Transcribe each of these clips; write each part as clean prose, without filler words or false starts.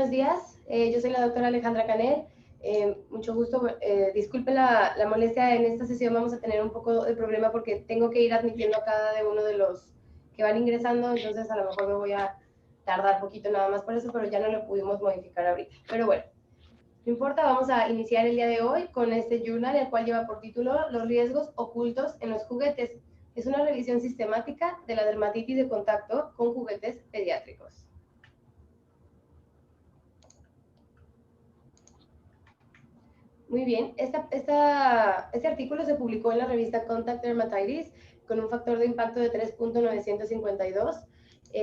buenos días. Yo soy la doctora Alejandra Canet. Mucho gusto. Disculpen la molestia en esta sesión. Vamos a tener un poco de problema porque tengo que ir admitiendo a cada uno de los que van ingresando, entonces a lo mejor me voy a tardar poquito nada más por eso, pero ya no lo pudimos modificar ahorita. Pero bueno, no importa, vamos a iniciar el día de hoy con este journal, el cual lleva por título Los riesgos ocultos en los juguetes. Es una revisión sistemática de la dermatitis de contacto con juguetes pediátricos. Muy bien, este artículo se publicó en la revista Contact Dermatitis con un factor de impacto de 3.952.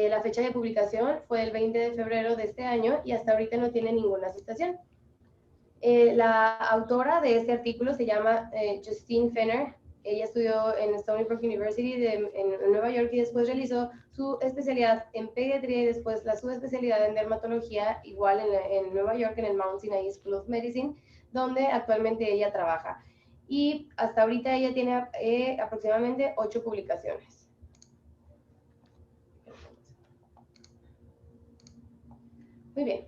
La fecha de publicación fue el 20 de febrero de este año y hasta ahorita no tiene ninguna citación. La autora de este artículo se llama Justine Fenner. Ella estudió en Stony Brook University en Nueva York y después realizó su especialidad en pediatría y después la subespecialidad en dermatología igual en Nueva York en el Mount Sinai School of Medicine, donde actualmente ella trabaja. Y hasta ahorita ella tiene aproximadamente 8 publicaciones. Muy bien,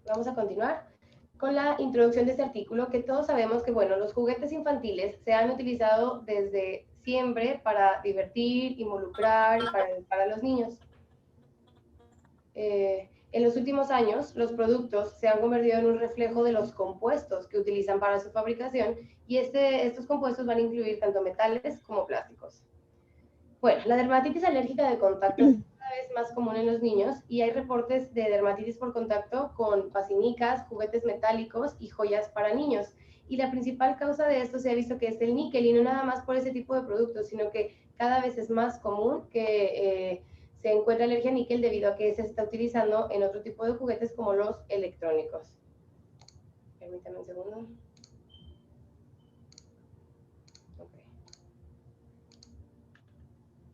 vamos a continuar con la introducción de este artículo, que todos sabemos que, bueno, los juguetes infantiles se han utilizado desde siempre para divertir, involucrar y para los niños. En los últimos años, los productos se han convertido en un reflejo de los compuestos que utilizan para su fabricación y estos compuestos van a incluir tanto metales como plásticos. Bueno, la dermatitis alérgica de contacto es cada vez más común en los niños y hay reportes de dermatitis por contacto con pasinicas, juguetes metálicos y joyas para niños. Y la principal causa de esto se ha visto que es el níquel, y no nada más por ese tipo de productos, sino que cada vez es más común que se encuentre alergia a níquel debido a que se está utilizando en otro tipo de juguetes como los electrónicos. Permítanme un segundo.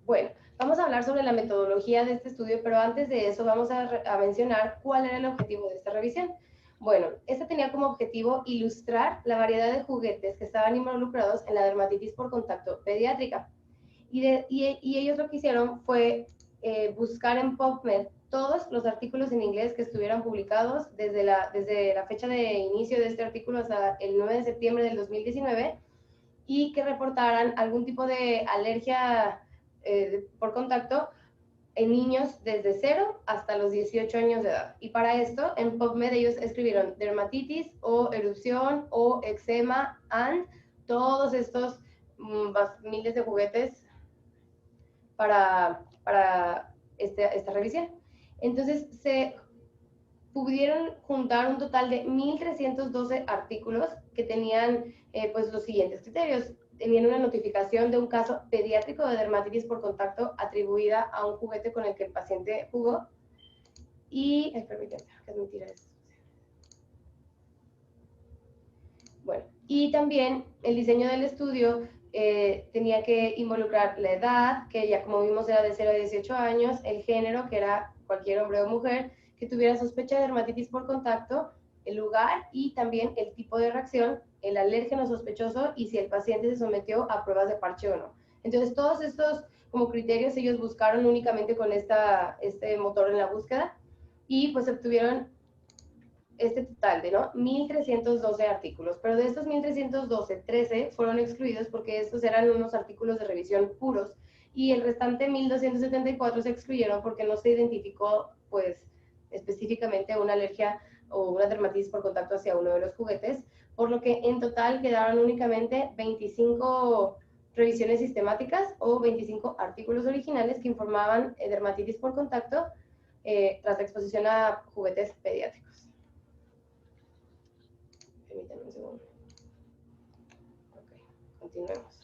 Bueno, vamos a hablar sobre la metodología de este estudio, pero antes de eso vamos a mencionar cuál era el objetivo de esta revisión. Bueno, esta tenía como objetivo ilustrar la variedad de juguetes que estaban involucrados en la dermatitis por contacto pediátrica. Y ellos lo que hicieron fue buscar en PubMed todos los artículos en inglés que estuvieran publicados desde la fecha de inicio de este artículo hasta el 9 de septiembre del 2019 y que reportaran algún tipo de alergia por contacto en niños desde 0 hasta los 18 años de edad. Y para esto, en PubMed ellos escribieron dermatitis o erupción o eczema and todos estos miles de juguetes para esta revisión. Entonces, se pudieron juntar un total de 1.312 artículos que tenían pues los siguientes criterios. Tenían una notificación de un caso pediátrico de dermatitis por contacto atribuida a un juguete con el que el paciente jugó. Y, permítanme, que es mentira esto. Bueno, y también el diseño del estudio tenía que involucrar la edad, que ya como vimos era de 0 a 18 años, el género, que era cualquier hombre o mujer, que tuviera sospecha de dermatitis por contacto, el lugar y también el tipo de reacción, el alérgeno sospechoso y si el paciente se sometió a pruebas de parche o no. Entonces, todos estos como criterios ellos buscaron únicamente con este motor en la búsqueda y pues obtuvieron este total de 1.312 artículos, pero de estos 1.312, 13 fueron excluidos porque estos eran unos artículos de revisión puros y el restante 1.274 se excluyeron porque no se identificó pues específicamente una alergia o una dermatitis por contacto hacia uno de los juguetes, por lo que en total quedaron únicamente 25 revisiones sistemáticas o 25 artículos originales que informaban dermatitis por contacto tras la exposición a juguetes pediátricos. Permítanme un segundo. Ok, continuemos.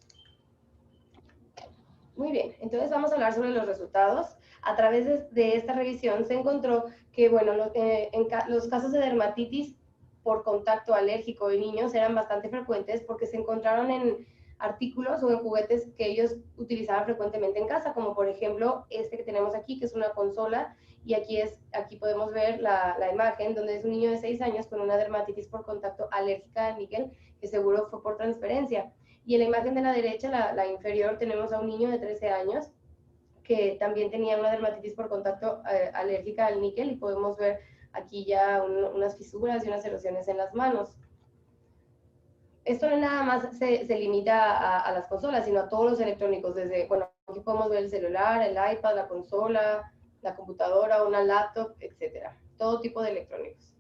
Muy bien, entonces vamos a hablar sobre los resultados. A través de esta revisión se encontró que, bueno, los casos de dermatitis por contacto alérgico en niños eran bastante frecuentes porque se encontraron en artículos o en juguetes que ellos utilizaban frecuentemente en casa, como por ejemplo este que tenemos aquí, que es una consola, y aquí podemos ver la imagen donde es un niño de 6 años con una dermatitis por contacto alérgica al níquel, que seguro fue por transferencia. Y en la imagen de la derecha, la inferior, tenemos a un niño de 13 años que también tenía una dermatitis por contacto alérgica al níquel y podemos ver aquí ya unas fisuras y unas erosiones en las manos. Esto no nada más se limita a las consolas, sino a todos los electrónicos, desde, bueno, aquí podemos ver el celular, el iPad, la consola, la computadora, una laptop, etcétera. Todo tipo de electrónicos.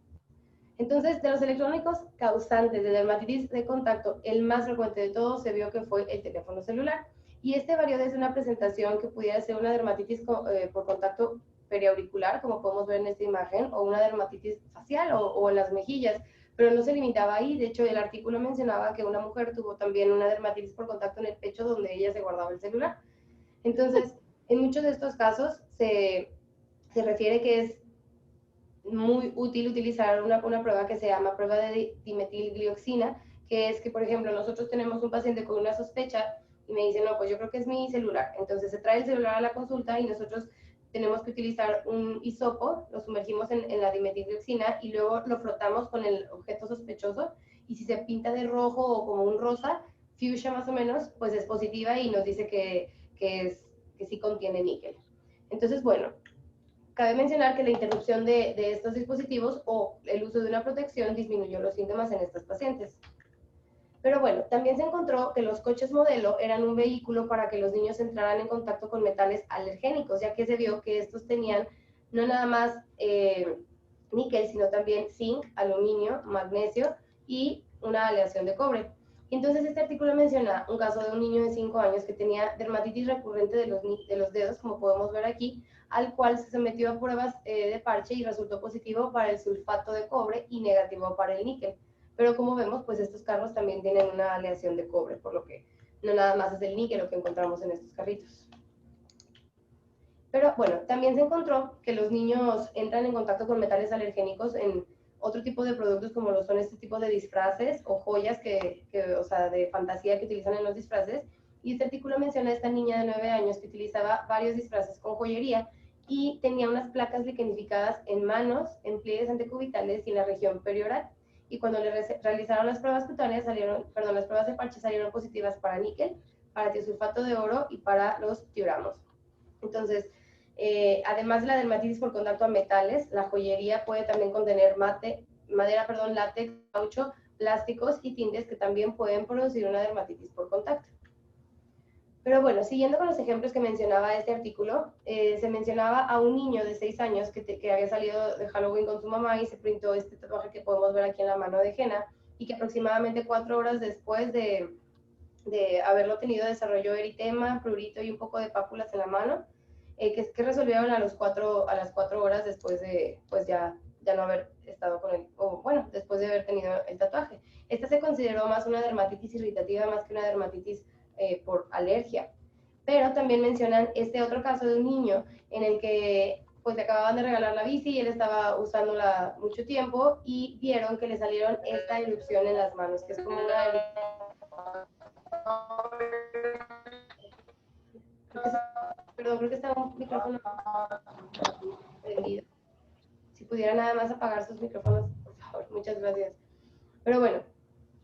Entonces, de los electrónicos causantes de dermatitis de contacto, el más frecuente de todos se vio que fue el teléfono celular. Y este varió desde una presentación que pudiera ser una dermatitis por contacto periauricular, como podemos ver en esta imagen, o una dermatitis facial o en las mejillas, pero no se limitaba ahí. De hecho, el artículo mencionaba que una mujer tuvo también una dermatitis por contacto en el pecho donde ella se guardaba el celular. Entonces, en muchos de estos casos se refiere que es muy útil utilizar una prueba que se llama prueba de dimetilglioxina, que es que, por ejemplo, nosotros tenemos un paciente con una sospecha y me dice, no, pues yo creo que es mi celular. Entonces se trae el celular a la consulta y nosotros tenemos que utilizar un hisopo, lo sumergimos en la dimetilglioxina y luego lo frotamos con el objeto sospechoso, y si se pinta de rojo o como un rosa, fuchsia más o menos, pues es positiva y nos dice que sí contiene níquel. Entonces, bueno, cabe mencionar que la interrupción de estos dispositivos o el uso de una protección disminuyó los síntomas en estos pacientes. Pero bueno, también se encontró que los coches modelo eran un vehículo para que los niños entraran en contacto con metales alergénicos, ya que se vio que estos tenían no nada más níquel, sino también zinc, aluminio, magnesio y una aleación de cobre. Entonces este artículo menciona un caso de un niño de 5 años que tenía dermatitis recurrente de los dedos, como podemos ver aquí, al cual se sometió a pruebas de parche y resultó positivo para el sulfato de cobre y negativo para el níquel. Pero como vemos, pues estos carros también tienen una aleación de cobre, por lo que no nada más es el níquel lo que encontramos en estos carritos. Pero bueno, también se encontró que los niños entran en contacto con metales alergénicos en otro tipo de productos, como lo son este tipo de disfraces o joyas o sea, de fantasía que utilizan en los disfraces. Y este artículo menciona a esta niña de 9 años que utilizaba varios disfraces con joyería y tenía unas placas liquenificadas en manos, en pliegues antecubitales y en la región perioral. Y cuando le realizaron las pruebas cutáneas, las pruebas de parche salieron positivas para níquel, para tiosulfato de oro y para los tiuramos. Entonces, además de la dermatitis por contacto a metales, la joyería puede también contener látex, caucho, plásticos y tintes que también pueden producir una dermatitis por contacto. Pero bueno, siguiendo con los ejemplos que mencionaba este artículo, se mencionaba a un niño de 6 años que había salido de Halloween con su mamá y se pintó este tatuaje que podemos ver aquí en la mano de henna, y que aproximadamente 4 horas después de haberlo tenido desarrolló eritema, prurito y un poco de pápulas en la mano, que resolvieron a las 4 horas después de, pues ya no haber estado con él, o bueno, después de haber tenido el tatuaje. Esta se consideró más una dermatitis irritativa más que una dermatitis por alergia. Pero también mencionan este otro caso de un niño en el que pues le acababan de regalar la bici y él estaba usándola mucho tiempo y vieron que le salieron esta erupción en las manos, que es como una... Perdón, creo que está un micrófono prendido. Si pudiera nada más apagar sus micrófonos, por favor, muchas gracias. Pero bueno,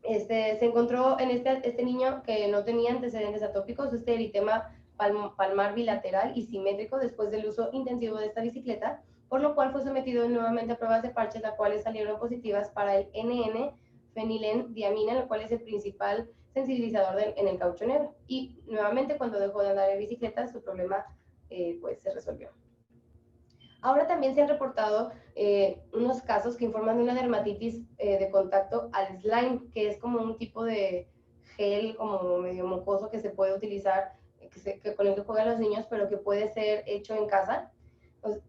se encontró en este niño que no tenía antecedentes atópicos, este eritema palmar bilateral y simétrico después del uso intensivo de esta bicicleta, por lo cual fue sometido nuevamente a pruebas de parches, las cuales salieron positivas para el NN-fenilendiamina, el cual es el principal sensibilizador en el caucho negro. Y nuevamente, cuando dejó de andar en bicicleta, su problema pues se resolvió. Ahora también se han reportado unos casos que informan de una dermatitis de contacto al slime, que es como un tipo de gel como medio mucoso que se puede utilizar, con el que juegan los niños, pero que puede ser hecho en casa.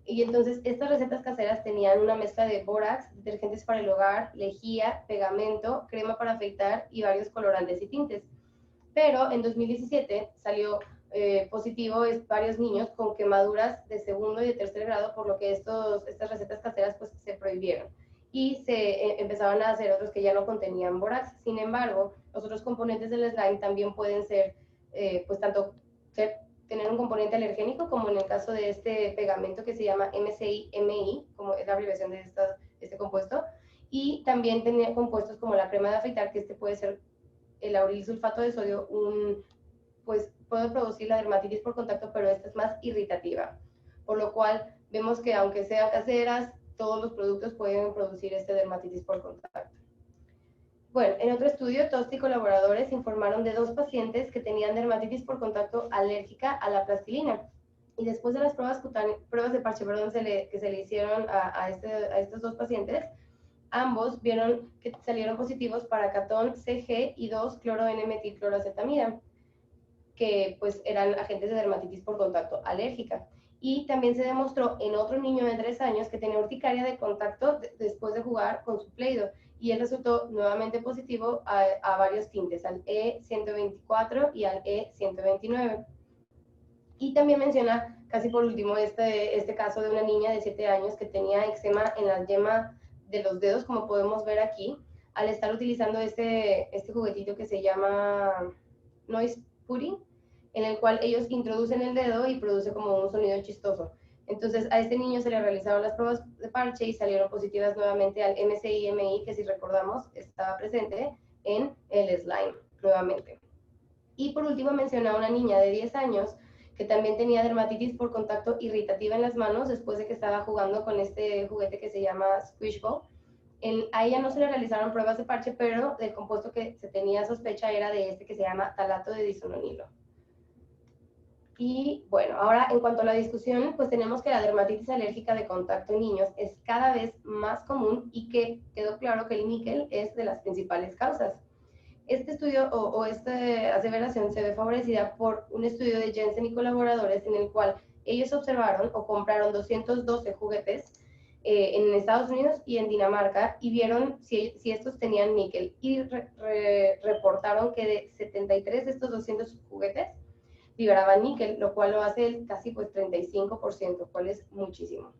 Y entonces estas recetas caseras tenían una mezcla de bórax, detergentes para el hogar, lejía, pegamento, crema para afeitar y varios colorantes y tintes. Pero en 2017 salió positivo varios niños con quemaduras de segundo y de tercer grado, por lo que estas recetas caseras pues se prohibieron y se empezaban a hacer otros que ya no contenían bórax. Sin embargo, los otros componentes del slime también pueden ser, pues tanto tener un componente alergénico, como en el caso de este pegamento que se llama MCI-MI, como es la abreviación de este compuesto, y también tenía compuestos como la crema de afeitar, que puede ser el lauril sulfato de sodio, pues puede producir la dermatitis por contacto, pero esta es más irritativa. Por lo cual vemos que aunque sean caseras, todos los productos pueden producir este dermatitis por contacto. Bueno, en otro estudio, Tosti y colaboradores informaron de 2 pacientes que tenían dermatitis por contacto alérgica a la plastilina. Y después de las pruebas de parche, que se le hicieron a estos 2 pacientes, ambos vieron que salieron positivos para catón CG y 2-cloro-N-metilcloroacetamida, que pues eran agentes de dermatitis por contacto alérgica. Y también se demostró en otro niño de 3 años que tenía urticaria de contacto después de jugar con su Play-Doh, y él resultó nuevamente positivo a varios tintes, al E124 y al E129. Y también menciona, casi por último, este caso de una niña de 7 años que tenía eczema en la yema de los dedos, como podemos ver aquí, al estar utilizando este juguetito que se llama Noise Pudding, en el cual ellos introducen el dedo y produce como un sonido chistoso. Entonces, a este niño se le realizaron las pruebas de parche y salieron positivas nuevamente al MCI-MI, que si recordamos estaba presente en el slime nuevamente. Y por último mencioné a una niña de 10 años que también tenía dermatitis por contacto irritativa en las manos después de que estaba jugando con este juguete que se llama Squish Ball. A ella no se le realizaron pruebas de parche, pero el compuesto que se tenía sospecha era de este que se llama talato de disononilo. Y bueno, ahora en cuanto a la discusión, pues tenemos que la dermatitis alérgica de contacto en niños es cada vez más común y que quedó claro que el níquel es de las principales causas. Este estudio esta aseveración se ve favorecida por un estudio de Jensen y colaboradores en el cual ellos observaron o compraron 212 juguetes en Estados Unidos y en Dinamarca y vieron si estos tenían níquel y reportaron que de 73 de estos 200 juguetes liberaban níquel, lo cual lo hace casi pues 35%, cual es muchísimo.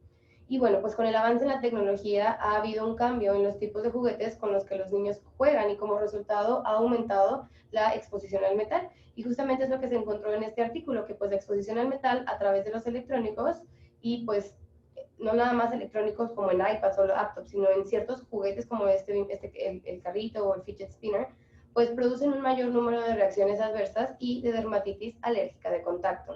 Y bueno, pues con el avance en la tecnología ha habido un cambio en los tipos de juguetes con los que los niños juegan y como resultado ha aumentado la exposición al metal. Y justamente es lo que se encontró en este artículo, que pues la exposición al metal a través de los electrónicos y pues no nada más electrónicos como en iPads o laptops, sino en ciertos juguetes como el carrito o el fidget spinner, pues producen un mayor número de reacciones adversas y de dermatitis alérgica de contacto.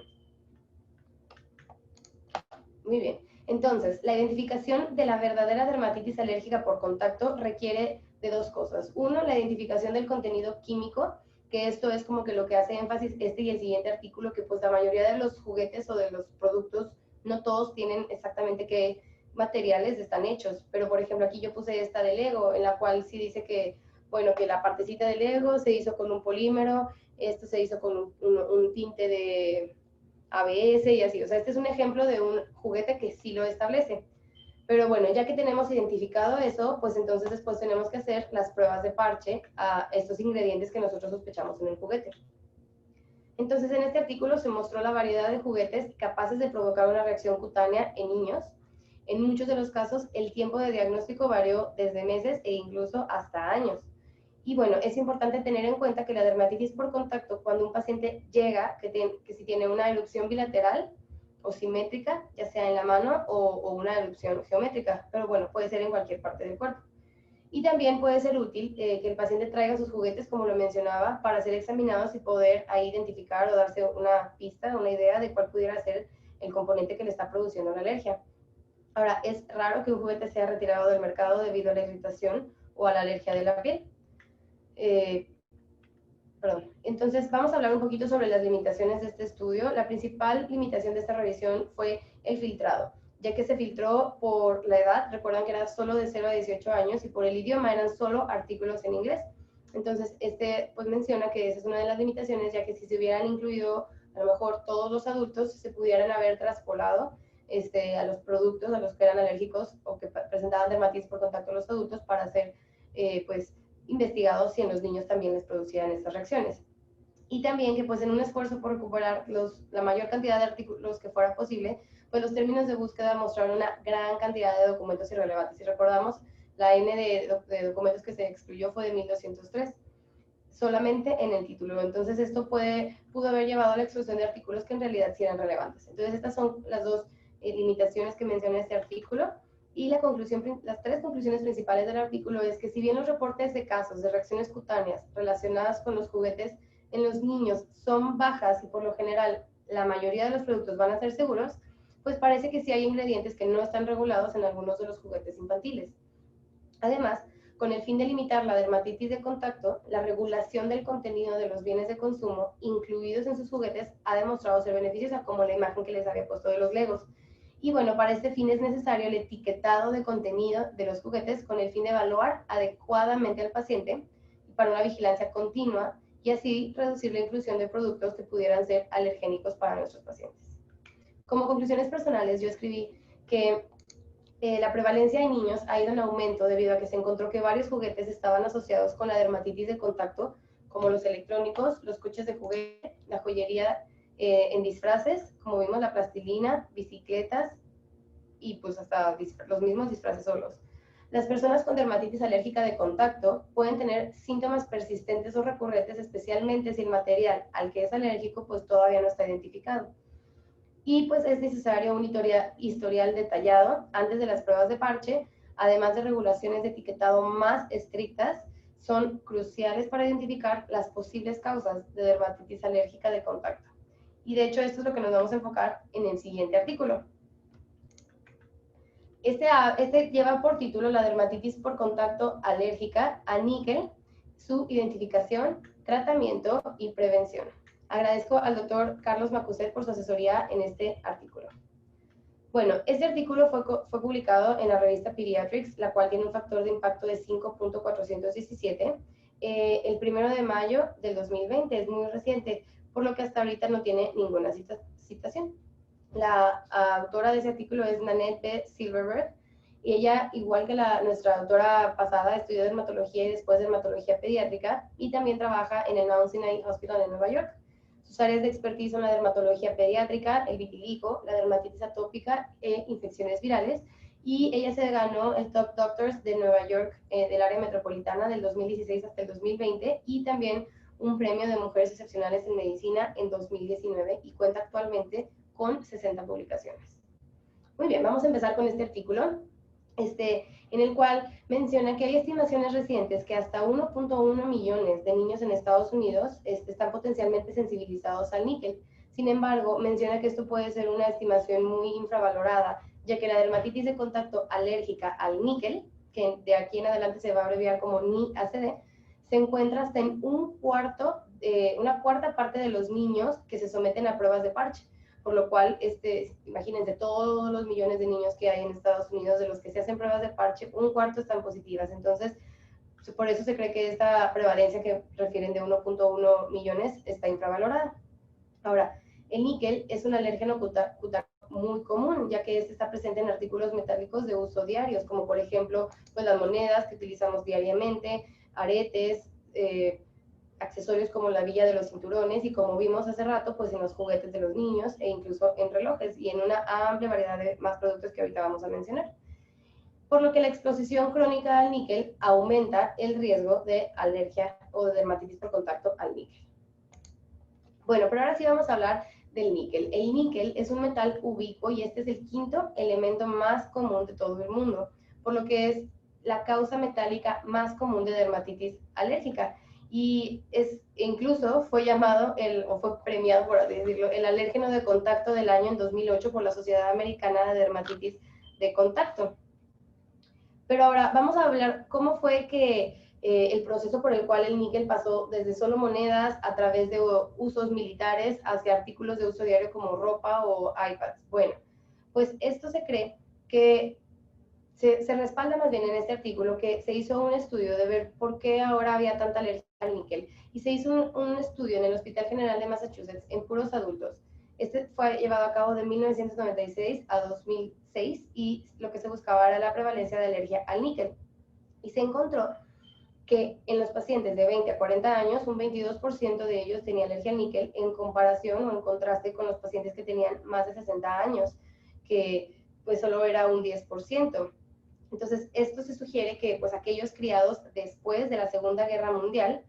Muy bien. Entonces, la identificación de la verdadera dermatitis alérgica por contacto requiere de 2 cosas. Uno, la identificación del contenido químico, que esto es como que lo que hace énfasis este y el siguiente artículo, que pues la mayoría de los juguetes o de los productos, no todos tienen exactamente qué materiales están hechos. Pero, por ejemplo, aquí yo puse esta de Lego, en la cual sí dice que, bueno, que la partecita de Lego se hizo con un polímero, esto se hizo con un tinte de ABS y así. O sea, este es un ejemplo de un juguete que sí lo establece. Pero bueno, ya que tenemos identificado eso, pues entonces después tenemos que hacer las pruebas de parche a estos ingredientes que nosotros sospechamos en el juguete. Entonces, en este artículo se mostró la variedad de juguetes capaces de provocar una reacción cutánea en niños. En muchos de los casos, el tiempo de diagnóstico varió desde meses e incluso hasta años. Y bueno, es importante tener en cuenta que la dermatitis por contacto, cuando un paciente llega, que si tiene una erupción bilateral o simétrica, ya sea en la mano o una erupción geométrica, pero bueno, puede ser en cualquier parte del cuerpo. Y también puede ser útil que el paciente traiga sus juguetes, como lo mencionaba, para ser examinados y poder ahí identificar o darse una pista, una idea de cuál pudiera ser el componente que le está produciendo la alergia. Ahora, es raro que un juguete sea retirado del mercado debido a la irritación o a la alergia de la piel. Entonces vamos a hablar un poquito sobre las limitaciones de este estudio. La principal limitación de esta revisión fue el filtrado, ya que se filtró por la edad, recuerdan que era solo de 0 a 18 años, y por el idioma eran solo artículos en inglés. Entonces, pues menciona que esa es una de las limitaciones, ya que si se hubieran incluido a lo mejor todos los adultos, se pudieran haber traspolado a los productos a los que eran alérgicos o que presentaban dermatitis por contacto a los adultos para hacer, pues, investigados si en los niños también les producían estas reacciones. Y también que pues en un esfuerzo por recuperar la mayor cantidad de artículos que fuera posible, pues los términos de búsqueda mostraron una gran cantidad de documentos irrelevantes. Si recordamos, la N de documentos que se excluyó fue de 1203, solamente en el título. Entonces esto pudo haber llevado a la exclusión de artículos que en realidad sí eran relevantes. Entonces estas son las 2 limitaciones que menciona este artículo. Y las 3 conclusiones principales del artículo es que si bien los reportes de casos de reacciones cutáneas relacionadas con los juguetes en los niños son bajas y por lo general la mayoría de los productos van a ser seguros, pues parece que sí hay ingredientes que no están regulados en algunos de los juguetes infantiles. Además, con el fin de limitar la dermatitis de contacto, la regulación del contenido de los bienes de consumo incluidos en sus juguetes ha demostrado ser beneficiosa, como la imagen que les había puesto de los Legos. Y bueno, para este fin es necesario el etiquetado de contenido de los juguetes con el fin de evaluar adecuadamente al paciente para una vigilancia continua y así reducir la inclusión de productos que pudieran ser alergénicos para nuestros pacientes. Como conclusiones personales, yo escribí que la prevalencia de niños ha ido en aumento debido a que se encontró que varios juguetes estaban asociados con la dermatitis de contacto, como los electrónicos, los coches de juguete, la joyería en disfraces, como vimos la plastilina, bicicletas y pues hasta los mismos disfraces solos. Las personas con dermatitis alérgica de contacto pueden tener síntomas persistentes o recurrentes, especialmente si el material al que es alérgico pues todavía no está identificado. Y pues es necesario un historial detallado antes de las pruebas de parche, además de regulaciones de etiquetado más estrictas, son cruciales para identificar las posibles causas de dermatitis alérgica de contacto. Y de hecho esto es lo que nos vamos a enfocar en el siguiente artículo. Este lleva por título la dermatitis por contacto alérgica a níquel, su identificación, tratamiento y prevención. Agradezco al doctor Carlos Macuset por su asesoría en este artículo. Bueno, este artículo fue publicado en la revista Pediatrics, la cual tiene un factor de impacto de 5.417, el 1 de mayo del 2020, es muy reciente, por lo que hasta ahorita no tiene ninguna citación. La autora de ese artículo es Nanette B. Silverberg, y ella, igual que nuestra autora pasada, estudió dermatología y después dermatología pediátrica, y también trabaja en el Mount Sinai Hospital en Nueva York. Sus áreas de expertise son la dermatología pediátrica, el vitiligo, la dermatitis atópica e infecciones virales, y ella se ganó el Top Doctors de Nueva York del área metropolitana del 2016 hasta el 2020, y también un premio de mujeres excepcionales en medicina en 2019, y cuenta actualmente con 60 publicaciones. Muy bien, vamos a empezar con este artículo, en el cual menciona que hay estimaciones recientes que hasta 1.1 millones de niños en Estados Unidos están potencialmente sensibilizados al níquel. Sin embargo, menciona que esto puede ser una estimación muy infravalorada, ya que la dermatitis de contacto alérgica al níquel, que de aquí en adelante se va a abreviar como NIACD, se encuentra hasta en una cuarta parte de los niños que se someten a pruebas de parche. Por lo cual, imagínense, todos los millones de niños que hay en Estados Unidos, de los que se hacen pruebas de parche, un cuarto están positivas. Entonces, por eso se cree que esta prevalencia que refieren de 1.1 millones está infravalorada. Ahora, el níquel es un alérgeno cutáneo muy común, ya que está presente en artículos metálicos de uso diarios, como por ejemplo, pues las monedas que utilizamos diariamente, aretes, accesorios como la villa de los cinturones y, como vimos hace rato, pues en los juguetes de los niños e incluso en relojes y en una amplia variedad de más productos que ahorita vamos a mencionar. Por lo que la exposición crónica al níquel aumenta el riesgo de alergia o de dermatitis por contacto al níquel. Bueno, pero ahora sí vamos a hablar del níquel. El níquel es un metal ubicuo y este es el quinto elemento más común de todo el mundo, por lo que es la causa metálica más común de dermatitis alérgica. Y incluso fue llamado, o fue premiado, por así decirlo, el alérgeno de contacto del año en 2008 por la Sociedad Americana de Dermatitis de Contacto. Pero ahora vamos a hablar cómo fue que el proceso por el cual el níquel pasó desde solo monedas a través de usos militares hacia artículos de uso diario como ropa o iPads. Bueno, pues esto se cree que se respalda más bien en este artículo que se hizo un estudio de ver por qué ahora había tanta alergia al níquel. Y se hizo un estudio en el Hospital General de Massachusetts en puros adultos. Este fue llevado a cabo de 1996 a 2006 y lo que se buscaba era la prevalencia de alergia al níquel. Y se encontró que en los pacientes de 20 a 40 años, un 22% de ellos tenía alergia al níquel en comparación o en contraste con los pacientes que tenían más de 60 años, que pues solo era un 10%. Entonces, esto se sugiere que pues aquellos criados después de la Segunda Guerra Mundial,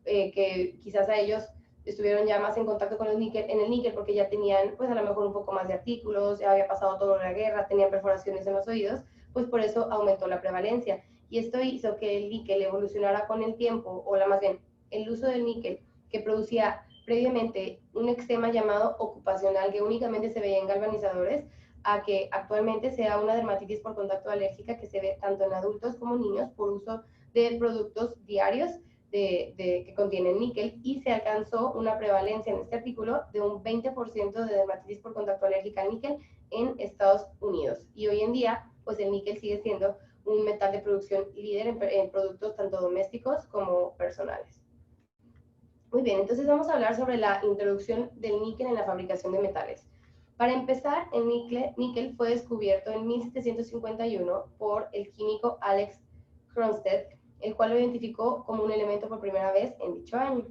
que quizás a ellos estuvieron ya más en contacto con el níquel porque ya tenían pues a lo mejor un poco más de artículos, ya había pasado toda la guerra, tenían perforaciones en los oídos, pues por eso aumentó la prevalencia. Y esto hizo que el níquel evolucionara con el tiempo, o más bien, el uso del níquel que producía previamente un eczema llamado ocupacional, que únicamente se veía en galvanizadores, a que actualmente sea una dermatitis por contacto alérgica que se ve tanto en adultos como niños por uso de productos diarios que contienen níquel, y se alcanzó una prevalencia en este artículo de un 20% de dermatitis por contacto alérgica al níquel en Estados Unidos. Y hoy en día, pues el níquel sigue siendo un metal de producción líder en productos tanto domésticos como personales. Muy bien, entonces vamos a hablar sobre la introducción del níquel en la fabricación de metales. Para empezar, el níquel fue descubierto en 1751 por el químico Alex Cronstedt, el cual lo identificó como un elemento por primera vez en dicho año.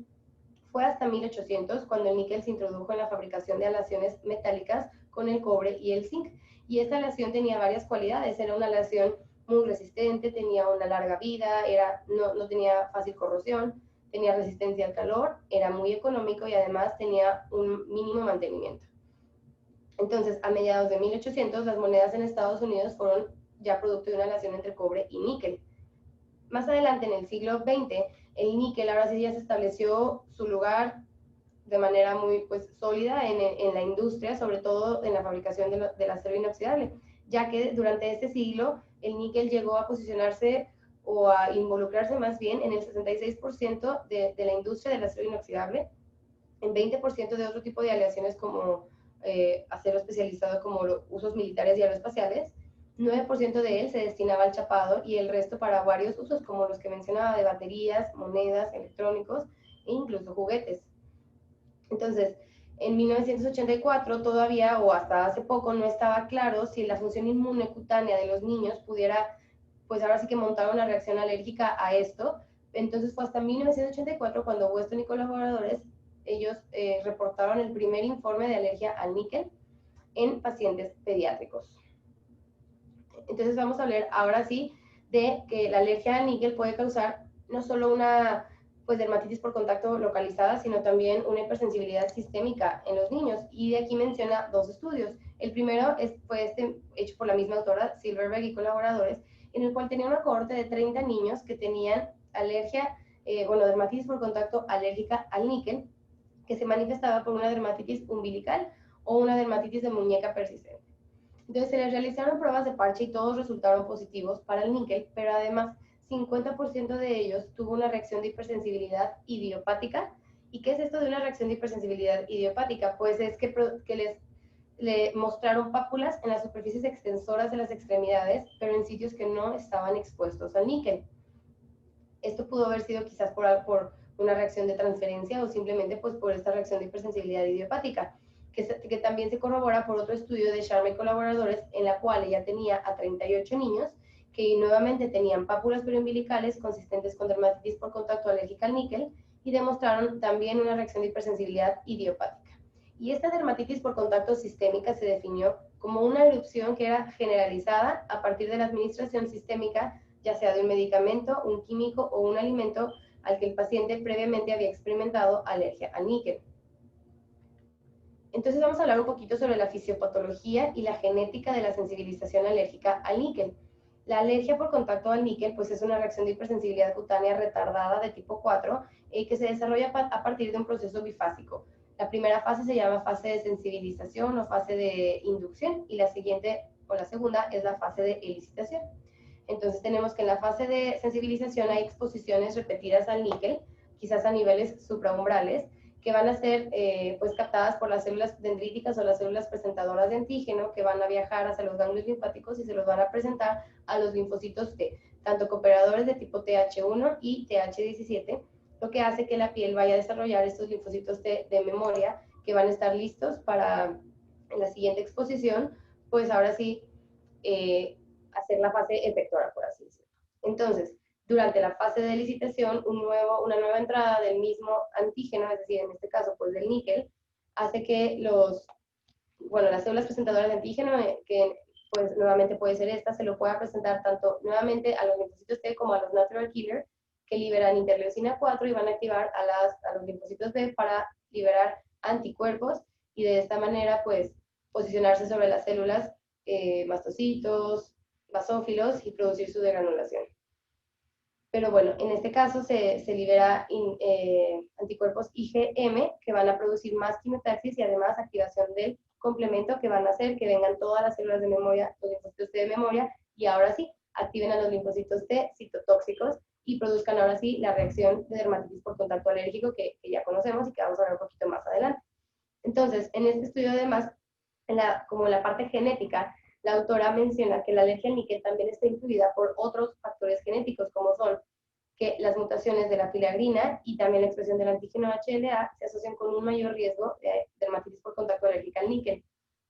Fue hasta 1800 cuando el níquel se introdujo en la fabricación de aleaciones metálicas con el cobre y el zinc. Y esta aleación tenía varias cualidades. Era una aleación muy resistente, tenía una larga vida, no tenía fácil corrosión, tenía resistencia al calor, era muy económico y además tenía un mínimo mantenimiento. Entonces, a mediados de 1800, las monedas en Estados Unidos fueron ya producto de una aleación entre cobre y níquel. Más adelante, en el siglo XX, el níquel ahora sí ya se estableció su lugar de manera muy sólida en la industria, sobre todo en la fabricación del acero inoxidable, ya que durante este siglo el níquel llegó a posicionarse o a involucrarse más bien en el 66% de la industria del acero inoxidable, en 20% de otro tipo de aleaciones como acero especializado como los usos militares y aeroespaciales, 9% de él se destinaba al chapado y el resto para varios usos como los que mencionaba de baterías, monedas, electrónicos e incluso juguetes. Entonces, en 1984 todavía o hasta hace poco no estaba claro si la función inmune cutánea de los niños pudiera, pues ahora sí que montar una reacción alérgica a esto. Entonces fue hasta 1984 cuando Weston y colaboradores, ellos reportaron el primer informe de alergia al níquel en pacientes pediátricos. Entonces vamos a hablar ahora sí de que la alergia al níquel puede causar no solo una dermatitis por contacto localizada, sino también una hipersensibilidad sistémica en los niños. Y de aquí menciona dos estudios. El primero fue hecho por la misma autora, Silverberg y colaboradores, en el cual tenía una cohorte de 30 niños que tenían alergia, dermatitis por contacto alérgica al níquel, que se manifestaba por una dermatitis umbilical o una dermatitis de muñeca persistente. Entonces se les realizaron pruebas de parche y todos resultaron positivos para el níquel, pero además 50% de ellos tuvo una reacción de hipersensibilidad idiopática. ¿Y qué es esto de una reacción de hipersensibilidad idiopática? Pues es que le mostraron pápulas en las superficies extensoras de las extremidades, pero en sitios que no estaban expuestos al níquel. Esto pudo haber sido quizás por una reacción de transferencia o simplemente pues por esta reacción de hipersensibilidad idiopática, que también se corrobora por otro estudio de Sharma y colaboradores, en la cual ella tenía a 38 niños que nuevamente tenían pápulas preumbilicales consistentes con dermatitis por contacto alérgica al níquel y demostraron también una reacción de hipersensibilidad idiopática. Y esta dermatitis por contacto sistémica se definió como una erupción que era generalizada a partir de la administración sistémica, ya sea de un medicamento, un químico o un alimento al que el paciente previamente había experimentado alergia al níquel. Entonces vamos a hablar un poquito sobre la fisiopatología y la genética de la sensibilización alérgica al níquel. La alergia por contacto al níquel pues es una reacción de hipersensibilidad cutánea retardada de tipo 4 que se desarrolla a partir de un proceso bifásico. La primera fase se llama fase de sensibilización o fase de inducción y la siguiente o la segunda es la fase de elicitación. Entonces tenemos que en la fase de sensibilización hay exposiciones repetidas al níquel, quizás a niveles supraumbrales, que van a ser pues captadas por las células dendríticas o las células presentadoras de antígeno, que van a viajar hacia los ganglios linfáticos y se los van a presentar a los linfocitos T, tanto cooperadores de tipo TH1 y TH17, lo que hace que la piel vaya a desarrollar estos linfocitos T de memoria que van a estar listos para en la siguiente exposición, pues ahora sí hacer la fase efectora, por así decirlo. Entonces, durante la fase de licitación, una nueva entrada del mismo antígeno, es decir, en este caso, pues del níquel, hace que las células presentadoras de antígeno, que pues nuevamente puede ser esta, se lo pueda presentar tanto nuevamente a los linfocitos T como a los natural killer, que liberan interleucina 4 y van a activar a los linfocitos B para liberar anticuerpos y de esta manera, pues, posicionarse sobre las células mastocitos, basófilos y producir su degranulación. Pero bueno, en este caso se libera anticuerpos IgM que van a producir más quimiotaxis y además activación del complemento que van a hacer que vengan todas las células de memoria, los linfocitos T de memoria, y ahora sí, activen a los linfocitos T citotóxicos y produzcan ahora sí la reacción de dermatitis por contacto alérgico que ya conocemos y que vamos a ver un poquito más adelante. Entonces, en este estudio además, como en la parte genética, la autora menciona que la alergia al níquel también está influida por otros factores genéticos, como son que las mutaciones de la filagrina y también la expresión del antígeno HLA se asocian con un mayor riesgo de dermatitis por contacto alérgica al níquel.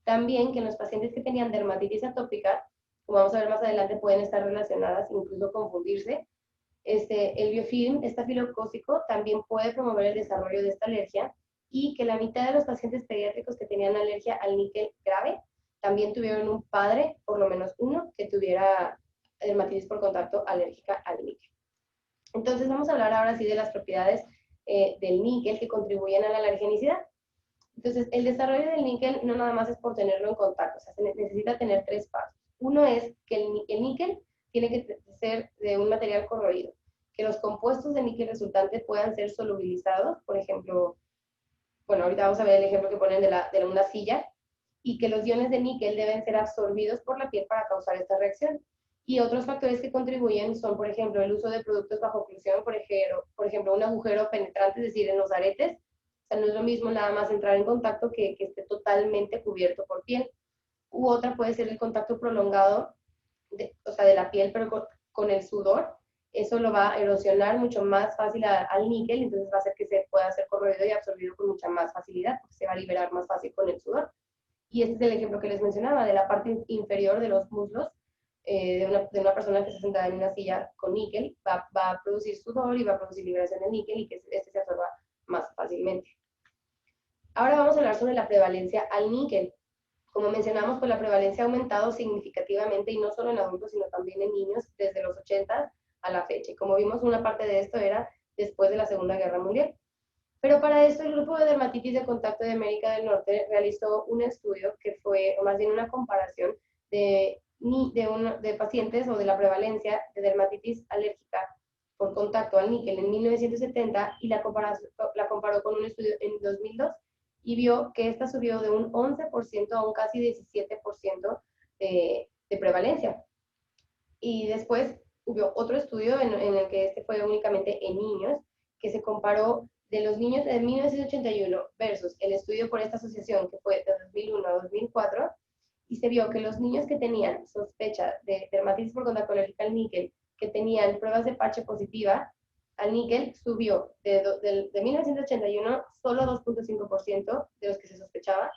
También que en los pacientes que tenían dermatitis atópica, como vamos a ver más adelante, pueden estar relacionadas, incluso confundirse. El biofilm estafilocócico también puede promover el desarrollo de esta alergia, y que la mitad de los pacientes pediátricos que tenían alergia al níquel grave también tuvieron un padre, por lo menos uno, que tuviera dermatitis por contacto alérgica al níquel. Entonces vamos a hablar ahora sí de las propiedades del níquel que contribuyen a la alergenicidad. Entonces, el desarrollo del níquel no nada más es por tenerlo en contacto, o sea, se necesita tener tres pasos. Uno es que el níquel tiene que ser de un material corroído, que los compuestos de níquel resultante puedan ser solubilizados, por ejemplo, bueno, ahorita vamos a ver el ejemplo que ponen de una silla, y que los iones de níquel deben ser absorbidos por la piel para causar esta reacción. Y otros factores que contribuyen son, por ejemplo, el uso de productos bajo oclusión, por ejemplo, un agujero penetrante, es decir, en los aretes. O sea, no es lo mismo nada más entrar en contacto que esté totalmente cubierto por piel. U otra puede ser el contacto prolongado, o sea, de la piel, pero con el sudor. Eso lo va a erosionar mucho más fácil al níquel, entonces va a hacer que se pueda ser corroído y absorbido con mucha más facilidad, porque se va a liberar más fácil con el sudor. Y este es el ejemplo que les mencionaba, de la parte inferior de los muslos, de una persona que está sentada en una silla con níquel, va a producir sudor y va a producir liberación de níquel y que este se absorba más fácilmente. Ahora vamos a hablar sobre la prevalencia al níquel. Como mencionamos, pues la prevalencia ha aumentado significativamente, y no solo en adultos, sino también en niños, desde los 80 a la fecha. Y como vimos, una parte de esto era después de la Segunda Guerra Mundial. Pero para esto el Grupo de Dermatitis de Contacto de América del Norte realizó un estudio que fue, o más bien una comparación de pacientes o de la prevalencia de dermatitis alérgica por contacto al níquel en 1970, y la comparó con un estudio en 2002, y vio que esta subió de un 11% a un casi 17% de prevalencia. Y después hubo otro estudio en el que este fue únicamente en niños, que se comparó de los niños de 1981 versus el estudio por esta asociación, que fue de 2001 a 2004, y se vio que los niños que tenían sospecha de dermatitis por contacto alérgica al níquel, que tenían pruebas de parche positiva al níquel, subió de 1981 solo 2.5% de los que se sospechaba,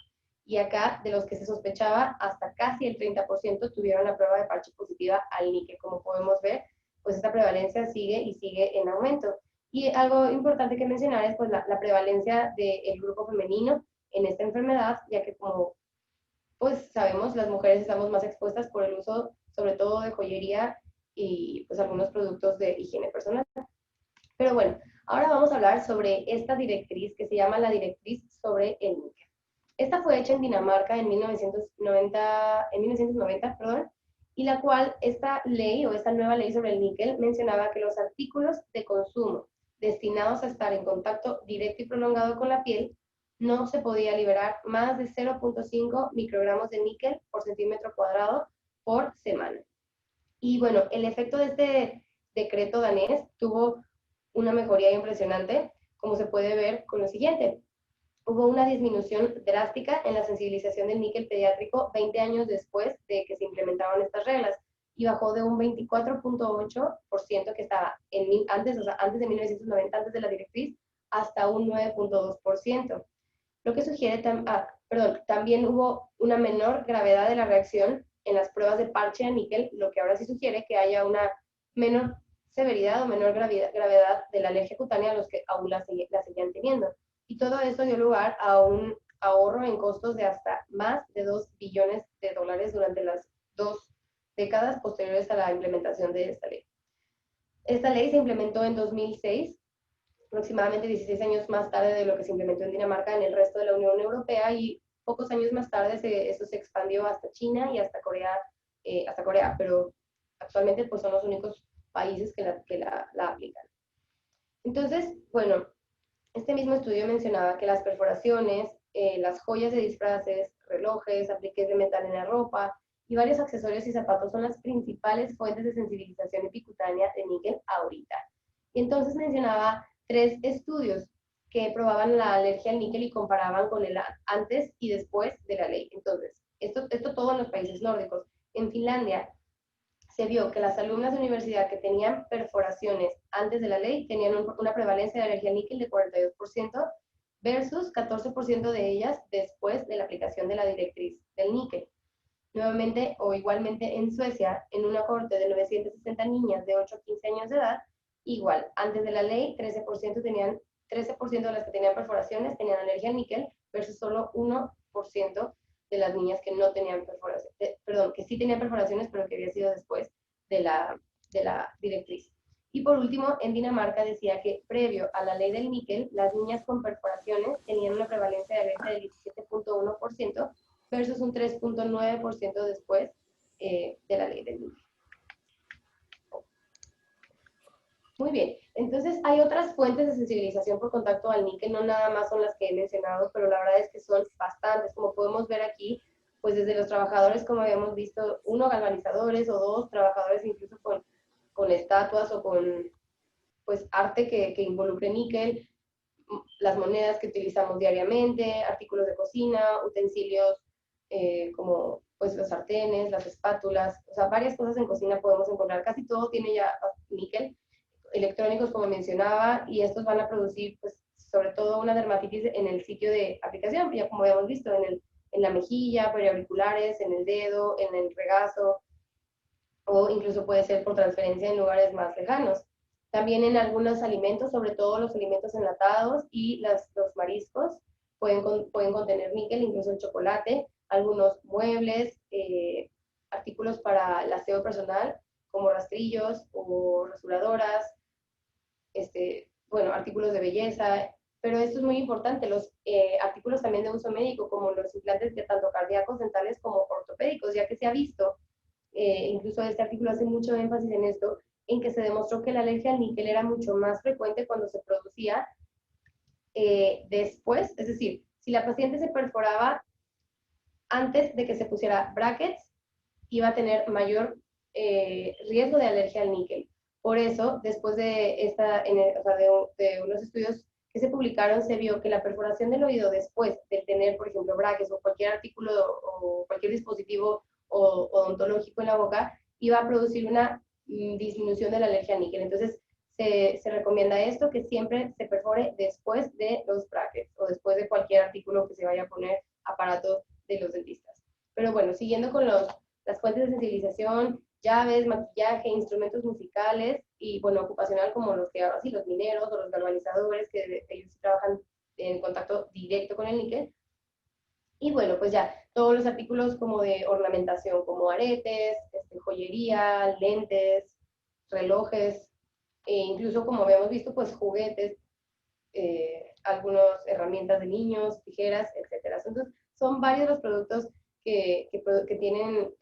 y acá de los que se sospechaba hasta casi el 30% tuvieron la prueba de parche positiva al níquel. Como podemos ver, pues esta prevalencia sigue y sigue en aumento. Y algo importante que mencionar es pues la prevalencia del grupo femenino en esta enfermedad, ya que como pues sabemos, las mujeres estamos más expuestas por el uso sobre todo de joyería y pues algunos productos de higiene personal. Pero bueno, ahora vamos a hablar sobre esta directriz que se llama la directriz sobre el níquel. Esta fue hecha en Dinamarca en 1990, perdón, y la cual esta ley o esta nueva ley sobre el níquel mencionaba que los artículos de consumo destinados a estar en contacto directo y prolongado con la piel no se podía liberar más de 0.5 microgramos de níquel por centímetro cuadrado por semana. Y bueno, el efecto de este decreto danés tuvo una mejoría impresionante, como se puede ver con lo siguiente. Hubo una disminución drástica en la sensibilización del níquel pediátrico 20 años después de que se implementaron estas reglas, y bajó de un 24.8% que estaba antes, o sea, antes de 1990, antes de la directriz, hasta un 9.2%. Lo que sugiere, también hubo una menor gravedad de la reacción en las pruebas de parche a níquel, lo que ahora sí sugiere que haya una menor severidad o menor gravedad de la alergia cutánea a los que aún la seguían teniendo. Y todo esto dio lugar a un ahorro en costos de hasta más de $2 billones durante las 2 décadas posteriores a la implementación de esta ley. Esta ley se implementó en 2006, aproximadamente 16 años más tarde de lo que se implementó en Dinamarca en el resto de la Unión Europea, y pocos años más tarde esto se expandió hasta China y hasta Corea, pero actualmente pues son los únicos países que la aplican. Entonces, bueno, este mismo estudio mencionaba que las perforaciones las joyas de disfraces, relojes, apliques de metal en la ropa y varios accesorios y zapatos son las principales fuentes de sensibilización epicutánea de níquel ahorita. Y entonces mencionaba 3 estudios que probaban la alergia al níquel y comparaban con el antes y después de la ley. Entonces, esto todo en los países nórdicos. En Finlandia se vio que las alumnas de universidad que tenían perforaciones antes de la ley tenían una prevalencia de alergia al níquel de 42% versus 14% de ellas después de la aplicación de la directriz del níquel. Nuevamente o igualmente en Suecia, en una cohorte de 960 niñas de 8 a 15 años de edad, igual, antes de la ley, 13% de las que tenían perforaciones tenían alergia al níquel versus solo 1% de las niñas que no tenían perforaciones, que sí tenían perforaciones, pero que había sido después de la directriz. Y por último, en Dinamarca decía que previo a la ley del níquel, las niñas con perforaciones tenían una prevalencia de alergia del 17.1% versus un 3.9% después de la ley del níquel. Muy bien, entonces hay otras fuentes de sensibilización por contacto al níquel, no nada más son las que he mencionado, pero la verdad es que son bastantes, como podemos ver aquí, pues desde los trabajadores, como habíamos visto, 1, galvanizadores, o 2, trabajadores incluso con estatuas o con pues arte que involucre níquel, las monedas que utilizamos diariamente, artículos de cocina, utensilios como pues los sartenes, las espátulas, o sea, varias cosas en cocina podemos encontrar, casi todo tiene ya níquel, electrónicos como mencionaba, y estos van a producir pues sobre todo una dermatitis en el sitio de aplicación, ya como habíamos visto, en la mejilla, periauriculares, en el dedo, en el regazo, o incluso puede ser por transferencia en lugares más lejanos. También en algunos alimentos, sobre todo los alimentos enlatados y los mariscos, pueden contener níquel, incluso el chocolate, algunos muebles, artículos para el aseo personal, como rastrillos o rasuradoras, bueno, artículos de belleza, pero esto es muy importante, los artículos también de uso médico, como los implantes de tanto cardíacos, dentales como ortopédicos, ya que se ha visto, incluso este artículo hace mucho énfasis en esto, en que se demostró que la alergia al níquel era mucho más frecuente cuando se producía después, es decir, si la paciente se perforaba antes de que se pusiera brackets, iba a tener mayor riesgo de alergia al níquel. Por eso, después de, de unos estudios que se publicaron, se vio que la perforación del oído después de tener, por ejemplo, brackets o cualquier artículo o cualquier dispositivo odontológico en la boca, iba a producir una disminución de la alergia al níquel. Entonces, se recomienda esto, que siempre se perfore después de los brackets o después de cualquier artículo que se vaya a poner, aparato de los dentistas. Pero bueno, siguiendo con las fuentes de sensibilización, llaves, maquillaje, instrumentos musicales y, bueno, ocupacional como los que ahora sí, los mineros o los galvanizadores, que ellos trabajan en contacto directo con el níquel. Y bueno, pues ya todos los artículos como de ornamentación, como aretes, joyería, lentes, relojes, incluso como habíamos visto, pues juguetes, algunas herramientas de niños, tijeras, etcétera. Entonces, son varios los productos que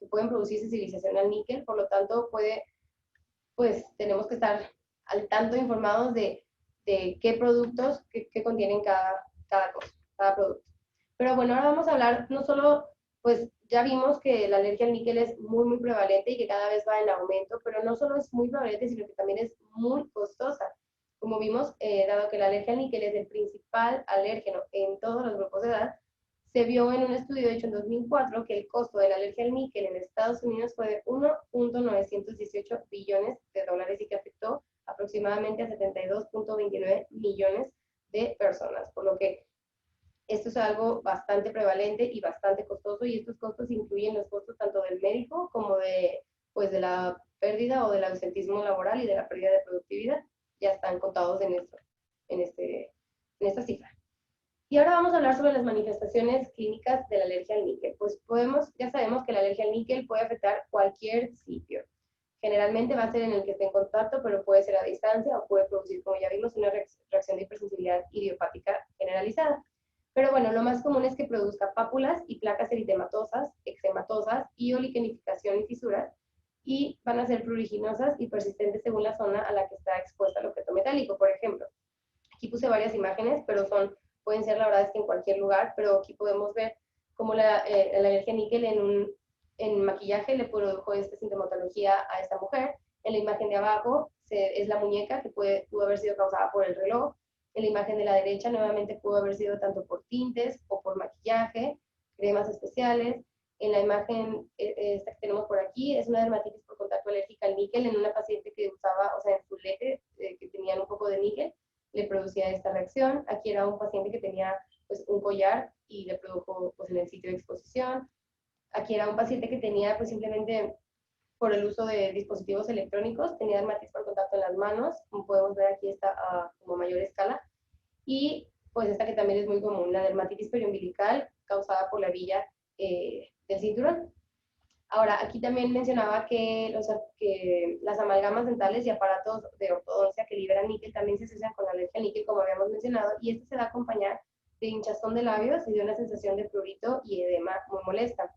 pueden producir sensibilización al níquel, por lo tanto, pues tenemos que estar al tanto informados de qué productos, qué contienen cada cosa, cada producto. Pero bueno, ahora vamos a hablar no solo, pues ya vimos que la alergia al níquel es muy, muy prevalente y que cada vez va en aumento, pero no solo es muy prevalente, sino que también es muy costosa. Como vimos, dado que la alergia al níquel es el principal alérgeno en todos los grupos de edad, se vio en un estudio hecho en 2004 que el costo de la alergia al níquel en Estados Unidos fue de 1.918 billones de dólares y que afectó aproximadamente a 72.29 millones de personas, por lo que esto es algo bastante prevalente y bastante costoso, y estos costos incluyen los costos tanto del médico como pues de la pérdida o del ausentismo laboral y de la pérdida de productividad. Ya están contados en esta cifra. Y ahora vamos a hablar sobre las manifestaciones clínicas de la alergia al níquel. Pues ya sabemos que la alergia al níquel puede afectar cualquier sitio. Generalmente va a ser en el que esté en contacto, pero puede ser a distancia o puede producir, como ya vimos, una reacción de hipersensibilidad idiopática generalizada. Pero bueno, lo más común es que produzca pápulas y placas eritematosas, eczematosas y oliquenificación y fisuras, y van a ser pruriginosas y persistentes según la zona a la que está expuesta el objeto metálico. Por ejemplo, aquí puse varias imágenes, pero son pueden ser la verdad es que en cualquier lugar, pero aquí podemos ver cómo la alergia a níquel en maquillaje le produjo esta sintomatología a esta mujer. En la imagen de abajo es la muñeca que pudo haber sido causada por el reloj. En la imagen de la derecha nuevamente pudo haber sido tanto por tintes o por maquillaje, cremas especiales. En la imagen esta que tenemos por aquí es una dermatitis por contacto alérgica al níquel en una paciente que usaba, o sea, en su lete, que tenían un poco de níquel, le producía esta reacción. Aquí era un paciente que tenía pues un collar y le produjo pues en el sitio de exposición. Aquí era un paciente que tenía pues simplemente por el uso de dispositivos electrónicos, tenía dermatitis por contacto en las manos, como podemos ver aquí está a como mayor escala, y pues esta que también es muy común, la dermatitis periumbilical causada por la villa del cinturón. Ahora, aquí también mencionaba que las amalgamas dentales y aparatos de ortodoncia que liberan níquel también se asocian con la alergia al níquel, como habíamos mencionado, y esto se da a acompañar de hinchazón de labios y de una sensación de prurito y edema muy molesta.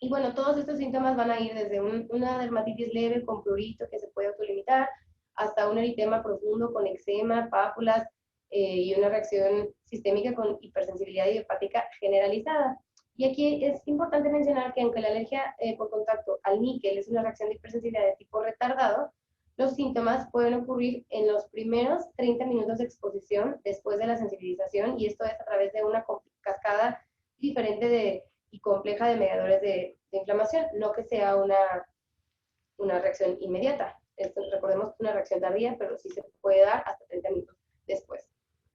Y bueno, todos estos síntomas van a ir desde una dermatitis leve con prurito que se puede autolimitar, hasta un eritema profundo con eczema, pápulas y una reacción sistémica con hipersensibilidad idiopática generalizada. Y aquí es importante mencionar que aunque la alergia por contacto al níquel es una reacción de hipersensibilidad de tipo retardado, los síntomas pueden ocurrir en los primeros 30 minutos de exposición después de la sensibilización, y esto es a través de una cascada diferente y compleja de mediadores de inflamación, no que sea una reacción inmediata. Esto, recordemos que es una reacción tardía, pero sí se puede dar hasta 30 minutos después.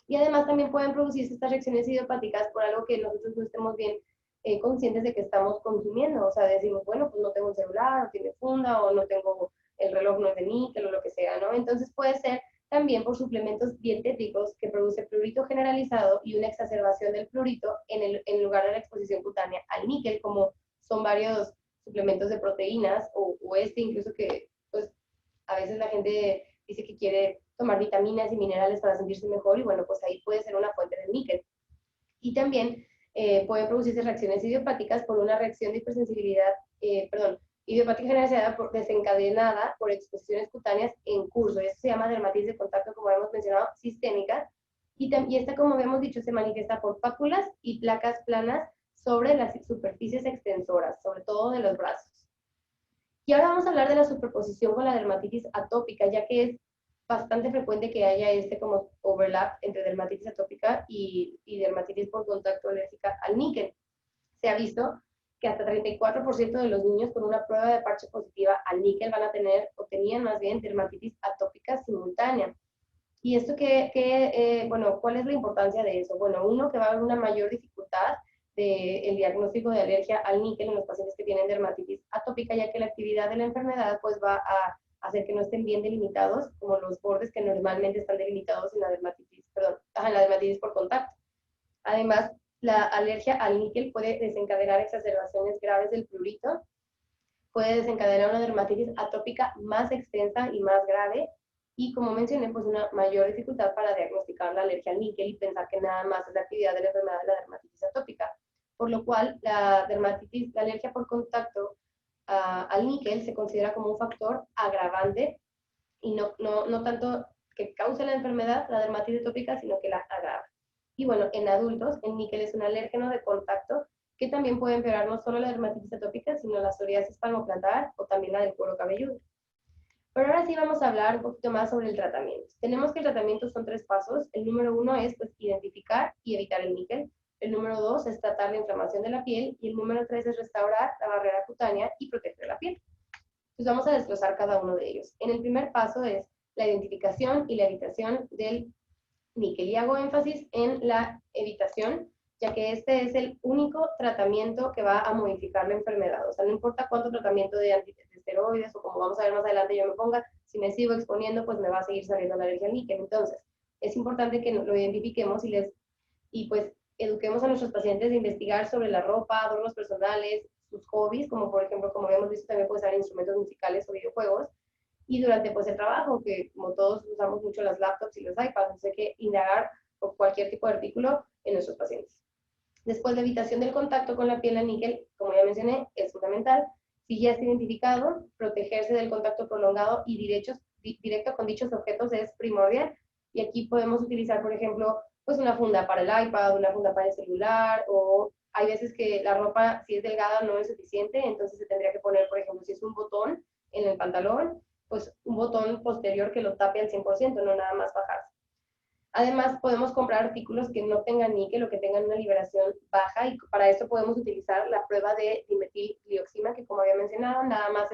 Y además también pueden producirse estas reacciones idiopáticas por algo que nosotros no estemos bien conscientes de que estamos consumiendo. O sea, decimos, bueno, pues no tengo un celular, o tiene funda, o no tengo el reloj, no es de níquel, o lo que sea, ¿no? Entonces puede ser también por suplementos dietéticos que produce prurito generalizado y una exacerbación del prurito en lugar de la exposición cutánea al níquel, como son varios suplementos de proteínas o este incluso que pues a veces la gente dice que quiere tomar vitaminas y minerales para sentirse mejor, y bueno, pues ahí puede ser una fuente de níquel. Y también pueden producirse reacciones idiopáticas por una reacción de hipersensibilidad, idiopática generalizada desencadenada por exposiciones cutáneas en curso. Eso se llama dermatitis de contacto, como hemos mencionado, sistémica. Y esta, como habíamos dicho, se manifiesta por pápulas y placas planas sobre las superficies extensoras, sobre todo de los brazos. Y ahora vamos a hablar de la superposición con la dermatitis atópica, ya que es bastante frecuente que haya este como overlap entre dermatitis atópica y dermatitis por contacto alérgica al níquel. Se ha visto que hasta 34% de los niños con una prueba de parche positiva al níquel van a tener, o tenían más bien, dermatitis atópica simultánea. ¿Y esto bueno, cuál es la importancia de eso? Bueno, uno, que va a haber una mayor dificultad del diagnóstico de alergia al níquel en los pacientes que tienen dermatitis atópica, ya que la actividad de la enfermedad pues va a hacer que no estén bien delimitados, como los bordes que normalmente están delimitados en la dermatitis por contacto. Además, la alergia al níquel puede desencadenar exacerbaciones graves del prurito, puede desencadenar una dermatitis atópica más extensa y más grave, y como mencioné, pues una mayor dificultad para diagnosticar la alergia al níquel y pensar que nada más es la actividad de la enfermedad de la dermatitis atópica. Por lo cual, la alergia por contacto al níquel se considera como un factor agravante y no tanto que cause la enfermedad, la dermatitis atópica, sino que la agrava. Y bueno, en adultos, el níquel es un alérgeno de contacto que también puede empeorar no solo la dermatitis atópica, sino la psoriasis palmoplantar o también la del cuero cabelludo. Pero ahora sí vamos a hablar un poquito más sobre el tratamiento. Tenemos que el tratamiento son 3 pasos. El número 1 es pues, identificar y evitar el níquel. El número 2 es tratar la inflamación de la piel. Y el número 3 es restaurar la barrera cutánea y proteger la piel. Pues vamos a desglosar cada uno de ellos. En el primer paso es la identificación y la evitación del níquel. Y hago énfasis en la evitación, ya que este es el único tratamiento que va a modificar la enfermedad. O sea, no importa cuánto tratamiento de antiesteroides o como vamos a ver más adelante yo me ponga, si me sigo exponiendo, pues me va a seguir saliendo la alergia al níquel. Entonces, es importante que lo identifiquemos y pues eduquemos a nuestros pacientes de investigar sobre la ropa, adornos personales, sus hobbies, como por ejemplo, como habíamos visto, también puede ser instrumentos musicales o videojuegos, y durante pues el trabajo, que como todos usamos mucho las laptops y los iPads, entonces hay que indagar por cualquier tipo de artículo en nuestros pacientes. Después, la evitación del contacto con la piel al níquel, como ya mencioné, es fundamental. Si ya está identificado, protegerse del contacto prolongado y directo con dichos objetos es primordial. Y aquí podemos utilizar, por ejemplo, pues una funda para el iPad, una funda para el celular, o hay veces que la ropa, si es delgada, no es suficiente, entonces se tendría que poner, por ejemplo, si es un botón en el pantalón, pues un botón posterior que lo tape al 100%, no nada más bajarse. Además, podemos comprar artículos que no tengan níquel o que tengan una liberación baja, y para eso podemos utilizar la prueba de dimetilglioxima, que como había mencionado, nada más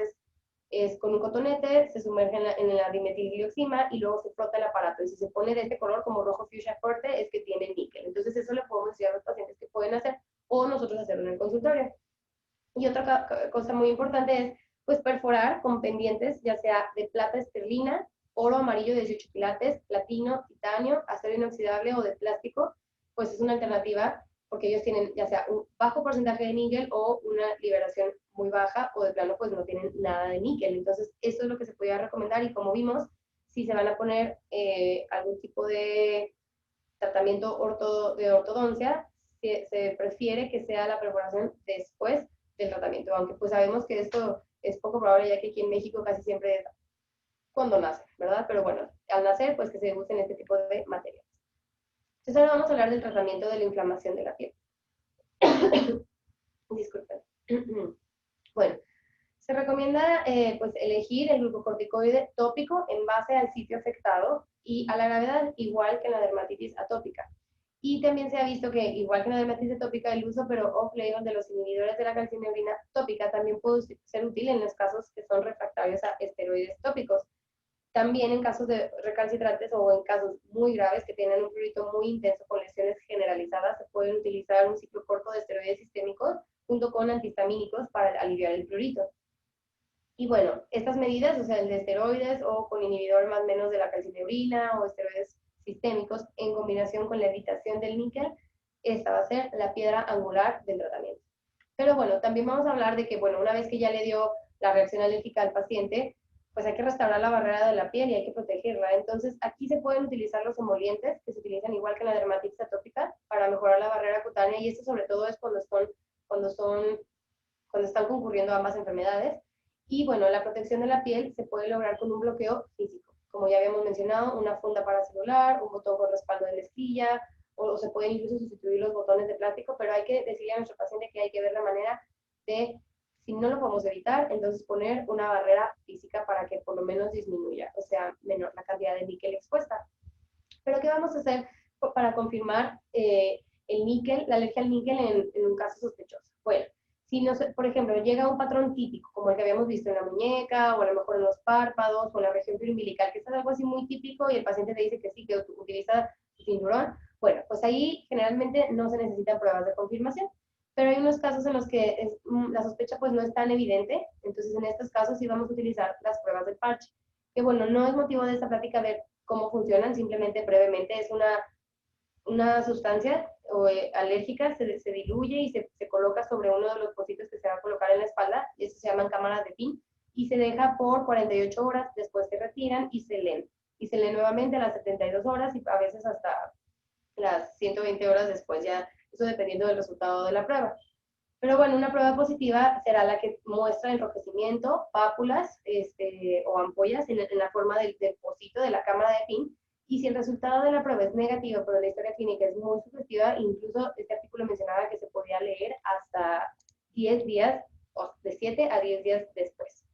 es con un cotonete, se sumerge en la dimetilglioxima y luego se frota el aparato. Y si se pone de este color como rojo fuchsia fuerte, es que tiene níquel. Entonces eso le podemos decir a los pacientes que pueden hacer, o nosotros hacerlo en el consultorio. Y otra cosa muy importante es, pues, perforar con pendientes, ya sea de plata esterlina, oro amarillo de 18 quilates, platino, titanio, acero inoxidable o de plástico, pues es una alternativa porque ellos tienen ya sea un bajo porcentaje de níquel o una liberación muy baja, o de plano pues no tienen nada de níquel. Entonces eso es lo que se podría recomendar, y como vimos, si se van a poner algún tipo de tratamiento de ortodoncia, se prefiere que sea la perforación después del tratamiento, aunque pues sabemos que esto es poco probable, ya que aquí en México casi siempre es cuando nace, ¿verdad? Pero bueno, al nacer, pues que se usen este tipo de materiales. Entonces ahora vamos a hablar del tratamiento de la inflamación de la piel. Disculpen. Bueno, se recomienda pues elegir el glucocorticoide tópico en base al sitio afectado y a la gravedad, igual que en la dermatitis atópica. Y también se ha visto que, igual que en la dermatitis atópica, el uso pero off-label de los inhibidores de la calcineurina tópica también puede ser útil en los casos que son refractarios a esteroides tópicos. También en casos de recalcitrantes o en casos muy graves que tienen un prurito muy intenso con lesiones generalizadas, se pueden utilizar un ciclo corto de esteroides sistémicos junto con antihistamínicos para aliviar el prurito. Y bueno, estas medidas, o sea, el de esteroides o con inhibidor más o menos de la calcineurina o esteroides sistémicos en combinación con la evitación del níquel, esta va a ser la piedra angular del tratamiento. Pero bueno, también vamos a hablar de que, bueno, una vez que ya le dio la reacción alérgica al paciente, pues hay que restaurar la barrera de la piel y hay que protegerla. Entonces, aquí se pueden utilizar los emolientes, que se utilizan igual que en la dermatitis atópica, para mejorar la barrera cutánea, y esto sobre todo es cuando están concurriendo ambas enfermedades. Y bueno, la protección de la piel se puede lograr con un bloqueo físico. Como ya habíamos mencionado, una funda para celular, un botón con respaldo de mezclilla, o se pueden incluso sustituir los botones de plástico, pero hay que decirle a nuestro paciente que hay que ver la manera de, si no lo podemos evitar, entonces poner una barrera física para que por lo menos disminuya, o sea, menor la cantidad de níquel expuesta. Pero ¿qué vamos a hacer para confirmar el níquel, la alergia al níquel en un caso sospechoso? Bueno, si nos, por ejemplo, llega un patrón típico, como el que habíamos visto en la muñeca, o a lo mejor en los párpados, o en la región umbilical, que es algo así muy típico, y el paciente te dice que sí, que utiliza su cinturón, bueno, pues ahí generalmente no se necesitan pruebas de confirmación. Pero hay unos casos en los que la sospecha pues no es tan evidente, entonces en estos casos sí vamos a utilizar las pruebas del parche. Que bueno, no es motivo de esta plática ver cómo funcionan, simplemente brevemente es una sustancia alérgica, se diluye y se coloca sobre uno de los pocitos que se va a colocar en la espalda, y eso se llaman cámaras de PIN, y se deja por 48 horas, después se retiran y se leen. Y se leen nuevamente a las 72 horas y a veces hasta las 120 horas después, ya eso dependiendo del resultado de la prueba. Pero bueno, una prueba positiva será la que muestra enrojecimiento, pápulas o ampollas en la forma del pocito de la cámara de PIN. Y si el resultado de la prueba es negativo, pero la historia clínica es muy sugestiva, incluso este artículo mencionaba que se podía leer hasta 10 días, o de 7 a 10 días después.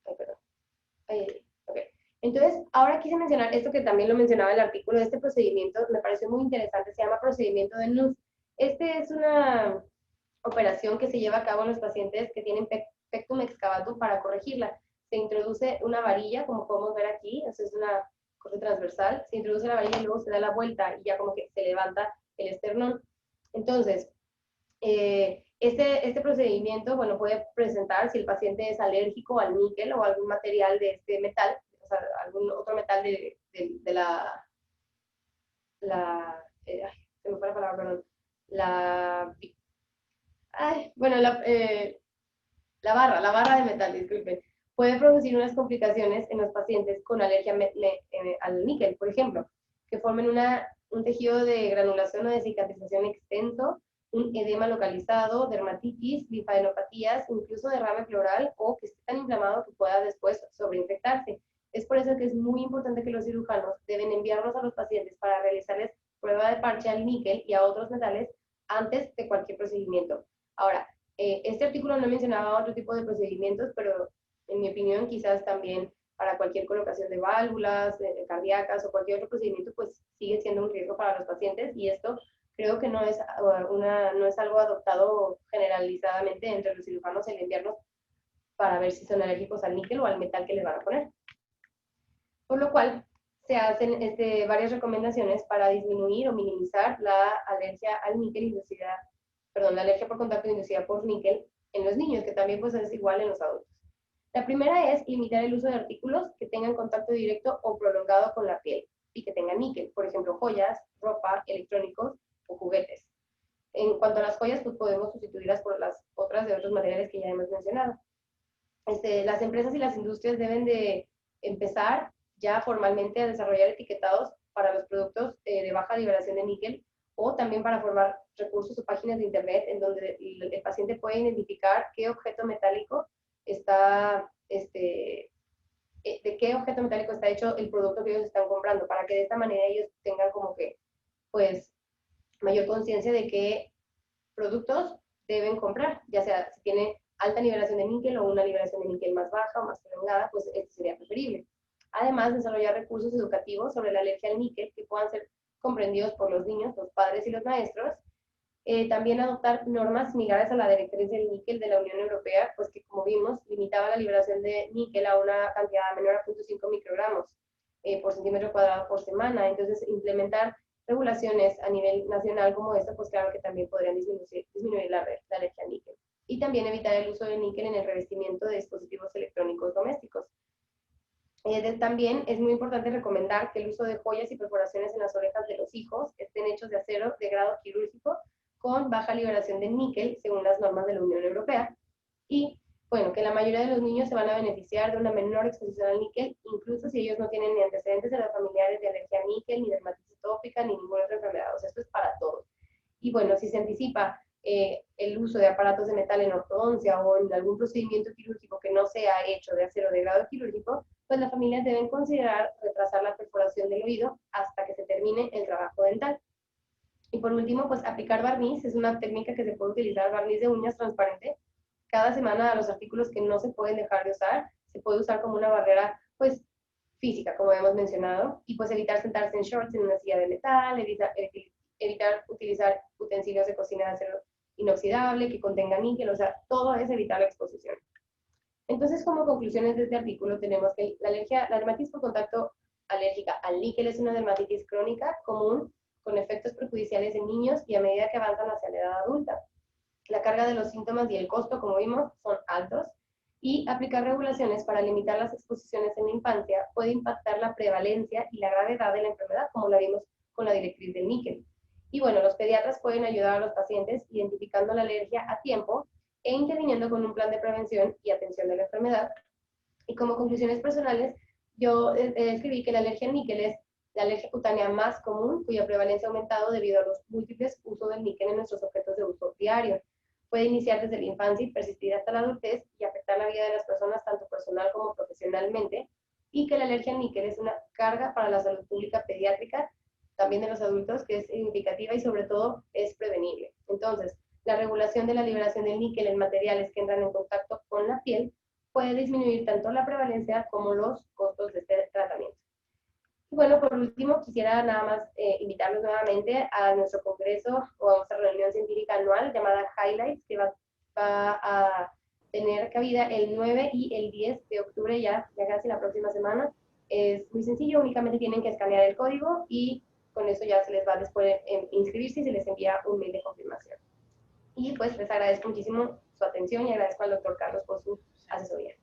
Ay, perdón. Okay. Entonces, ahora quise mencionar esto que también lo mencionaba el artículo, de este procedimiento, me pareció muy interesante, se llama procedimiento de NUS. Este es una operación que se lleva a cabo en los pacientes que tienen pectum excavatum para corregirla. Se introduce una varilla, como podemos ver aquí, eso es una cosa transversal, se introduce la varilla y luego se da la vuelta y ya como que se levanta el esternón. Entonces, este procedimiento, bueno, puede presentar si el paciente es alérgico al níquel o algún material de este metal, o sea, algún otro metal de se me fue la palabra, perdón, bueno, la barra de metal, disculpen, puede producir unas complicaciones en los pacientes con alergia al níquel, por ejemplo, que formen un tejido de granulación o de cicatrización extenso, un edema localizado, dermatitis, linfadenopatías, incluso derrame pleural, o que esté tan inflamado que pueda después sobreinfectarse. Es por eso que es muy importante que los cirujanos deben enviarlos a los pacientes para realizarles prueba de parche al níquel y a otros metales antes de cualquier procedimiento. Ahora, este artículo no mencionaba otro tipo de procedimientos, pero en mi opinión quizás también para cualquier colocación de válvulas cardíacas o cualquier otro procedimiento, pues sigue siendo un riesgo para los pacientes y esto creo que no es algo adoptado generalizadamente entre los cirujanos el enviarnos para ver si son alérgicos al níquel o al metal que les van a poner. Por lo cual, se hacen varias recomendaciones para disminuir o minimizar la alergia al níquel inducida, perdón, la alergia por contacto inducida por níquel en los niños, que también pues es igual en los adultos. La primera es limitar el uso de artículos que tengan contacto directo o prolongado con la piel y que tengan níquel, por ejemplo, joyas, ropa, electrónicos o juguetes. En cuanto a las joyas, pues podemos sustituirlas por las otras de otros materiales que ya hemos mencionado. Las empresas y las industrias deben de empezar ya formalmente a desarrollar etiquetados para los productos de baja liberación de níquel o también para formar recursos o páginas de internet en donde el paciente puede identificar qué objeto metálico está, de qué objeto metálico está hecho el producto que ellos están comprando, para que de esta manera ellos tengan como que, pues, mayor conciencia de qué productos deben comprar, ya sea si tiene alta liberación de níquel o una liberación de níquel más baja o más prolongada, pues este sería preferible. Además, desarrollar recursos educativos sobre la alergia al níquel que puedan ser comprendidos por los niños, los padres y los maestros. También adoptar normas similares a la directriz del níquel de la Unión Europea, pues que como vimos, limitaba la liberación de níquel a una cantidad menor a 0.5 microgramos por centímetro cuadrado por semana. Entonces, implementar regulaciones a nivel nacional como esta, pues claro que también podrían disminuir la alergia al níquel. Y también evitar el uso de níquel en el revestimiento de dispositivos electrónicos domésticos. También es muy importante recomendar que el uso de joyas y perforaciones en las orejas de los hijos estén hechos de acero de grado quirúrgico con baja liberación de níquel según las normas de la Unión Europea. Y bueno, que la mayoría de los niños se van a beneficiar de una menor exposición al níquel, incluso si ellos no tienen ni antecedentes de los familiares de alergia al níquel, ni dermatitis atópica, ni ninguna otra enfermedad. O sea, esto es para todos. Y bueno, si se anticipa el uso de aparatos de metal en ortodoncia o en algún procedimiento quirúrgico que no sea hecho de acero de grado quirúrgico, pues las familias deben considerar retrasar la perforación del oído hasta que se termine el trabajo dental. Y por último, pues aplicar barniz es una técnica que se puede utilizar, barniz de uñas transparente, cada semana a los artículos que no se pueden dejar de usar, se puede usar como una barrera, pues, física, como hemos mencionado, y pues evitar sentarse en shorts en una silla de metal, evitar utilizar utensilios de cocina de acero inoxidable que contengan níquel, o sea, todo es evitar la exposición. Entonces, como conclusiones de este artículo, tenemos que la dermatitis por contacto alérgica al níquel es una dermatitis crónica común con efectos perjudiciales en niños y a medida que avanzan hacia la edad adulta. La carga de los síntomas y el costo, como vimos, son altos y aplicar regulaciones para limitar las exposiciones en la infancia puede impactar la prevalencia y la gravedad de la enfermedad, como la vimos con la directriz del níquel. Y bueno, los pediatras pueden ayudar a los pacientes identificando la alergia a tiempo e interviniendo con un plan de prevención y atención de la enfermedad. Y como conclusiones personales, yo escribí que la alergia al níquel es la alergia cutánea más común, cuya prevalencia ha aumentado debido a los múltiples usos del níquel en nuestros objetos de uso diario. Puede iniciar desde la infancia y persistir hasta la adultez y afectar la vida de las personas tanto personal como profesionalmente, y que la alergia al níquel es una carga para la salud pública pediátrica, también de los adultos, que es significativa y sobre todo es prevenible. Entonces, la regulación de la liberación del níquel en materiales que entran en contacto con la piel puede disminuir tanto la prevalencia como los costos de este tratamiento. Y bueno, por último, quisiera nada más invitarlos nuevamente a nuestro congreso o a nuestra reunión científica anual llamada Highlights, que va a tener cabida el 9 y el 10 de octubre, ya casi la próxima semana. Es muy sencillo, únicamente tienen que escanear el código y con eso ya se les va después inscribirse y se les envía un mail de confirmación. Y pues les agradezco muchísimo su atención y agradezco al doctor Carlos por su asesoría.